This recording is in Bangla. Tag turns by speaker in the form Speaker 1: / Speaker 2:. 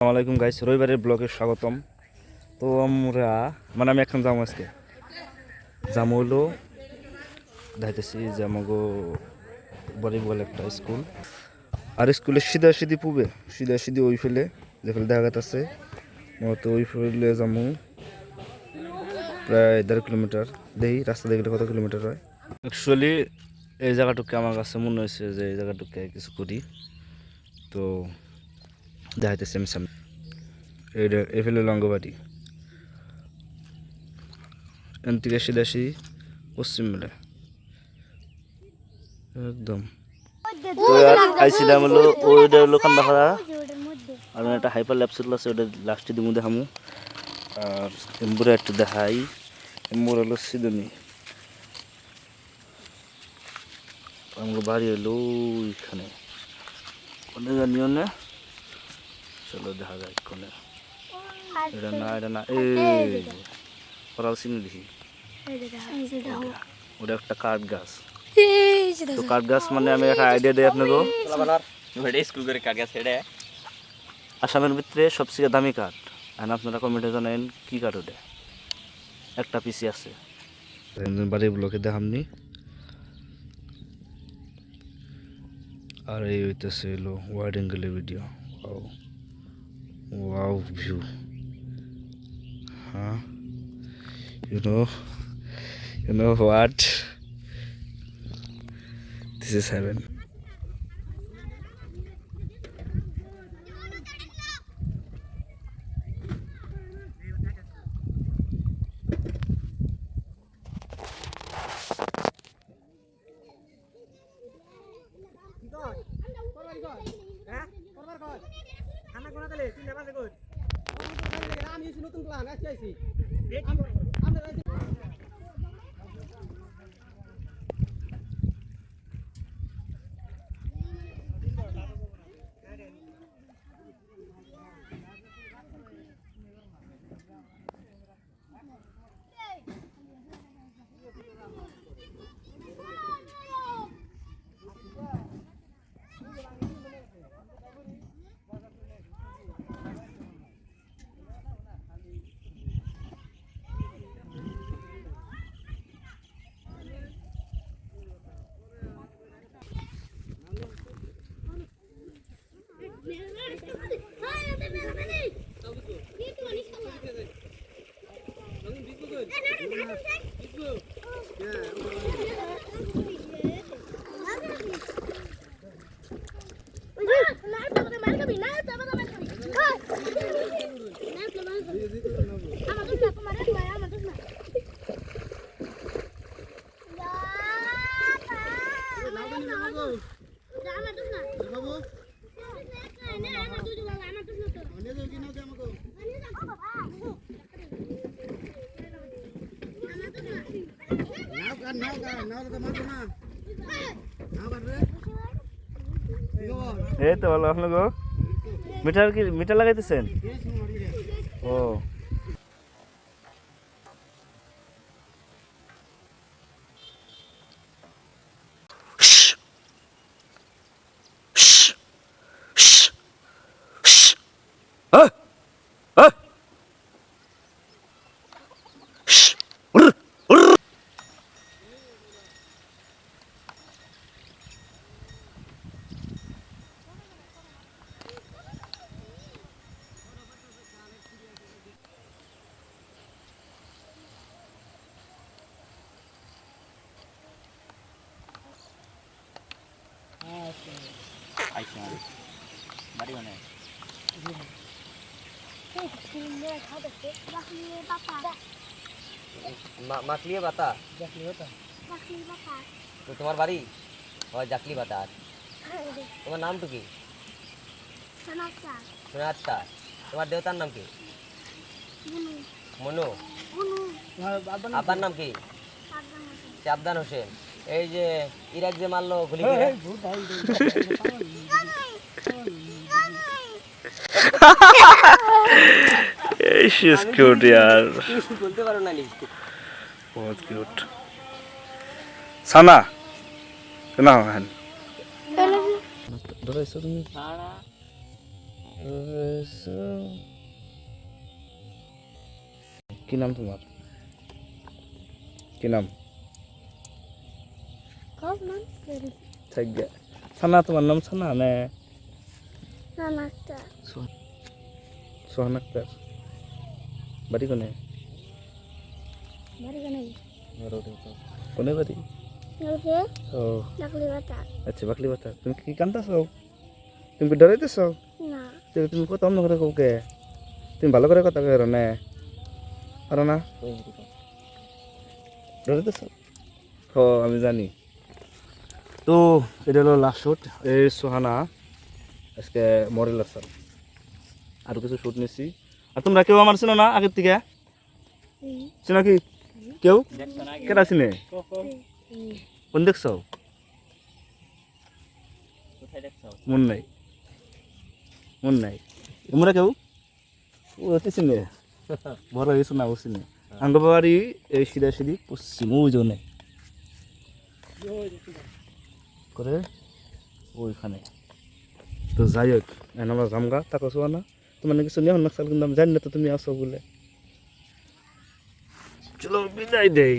Speaker 1: আসসালামু আলাইকুম গাইস, রবিবারের ব্লগে স্বাগতম। তো আমরা আমি এখন যাবো আজকে যাবো হলো দেখাইতেছি যে আমাকে বড়ি বলে একটা স্কুল, আর স্কুলের সিধা সিধি পুবে সিধা সিধি ওই ফেলে যে ফেলে দেখা যাচ্ছে মতো ওই ফেলে যাবো প্রায় 1.5 কিলোমিটার। দেখি রাস্তা দেখলে কত কিলোমিটার হয়। অ্যাকচুয়ালি এই জায়গাটুকু আমার কাছে মনে হয়েছে যে এই জায়গাটুকু কিছু করি, তো দেখাইতেছি আমি সামনে এইটা এ ফেলে লঙ্গবাড়ি এন থেকে সিধাসি পশ্চিম মেলে একদম। তো আইছিলাম হলো ওইটা হলো কান্দাপাড়া, আর একটা হাইপার ল্যাপসুল আছে ওটা লাস্টে দিমু দেখামু। আর এম্বুরা একটু দেখাই, এম্বুর হলো সিদনি, আমার বাড়ি হলো ওইখানে কোনে জানিও না, চলো দেখা যায় কোনে। এটা না এই করাল চিনি দেখি, ওটা একটা কাঠ গাছ। তো কাঠ গাছ আমি একটা আইডিয়া দিই আপনাকে। আসামের ভিতরে সবচেয়ে দামি কাঠ, আর আপনারা কমেন্টে জানেন কি কাঠ ওটা, একটা পিসি আছে বাড়ির ব্লকে দেখামনি। আর এই হইতেছে হলো ওয়াইড অ্যাঙ্গেলের ভিডিও। ওয়াও ওয়াও ভিউ, হ্যাঁ you know what, this is heaven. এই তো ভালো, আপনার গো মিটার লাগাইতেছেন? ও
Speaker 2: মাকলিয়ে বাতা তো তোমার বাড়ি হয় জাকলি বাতা। তোমার নাম তো কি? সোনাচ্ছা। তোমার দেবতার নাম কি? মনু। আব্বার নাম কি? চাবদান হোসেন। এই যে ইরাক যে মারলো গুলি করে
Speaker 1: she's cute यार,
Speaker 2: বলতে পারো না নি?
Speaker 1: बहुत क्यूट। साना কেনা হন ধরে এসো তুমি। কি নাম তোমার? কি নাম? থাকবে সানা, তোমার নাম সানা নে সোহান আক্তার? বাড়ি কোনে? কোনে বাড়ি? ও আচ্ছা, বাকলি বাতা। তুমি কি কান্দাছ? তুমি কি ডরাইতেছ? তুমি কত অন্য করে কৌকে? তুমি ভালো করে কথা কইরো না, পারো না? ডরাইতেছ? ও আমি জানি। তো এটা হলো লাস্ট শুট। এই সোহানা আজকে মডেল আছে, আরো কিছু শুট নিছি। আর তোমরা কেউ আমার চিনো না আগের থেকে? চিনো কি কেউ? কেটা চিনে? কোন দেখছ? মন নাই, মন নাই। তোমরা কেউ ওতে চিনে? বড় হয়েছে না, ও চিনে। আঙ্গবাড়ি এই সিধা সিধি পশ্চিম ওইজনে করে ওইখানে। তো যাই হোক, এখন আমরা জামগা তাকে শোয়া না। তোমার নাকি শুনি এখন নাকসাল, কিন্তু আমি জানি না তো তুমি আসো বলে। চলো বিদায় দেই।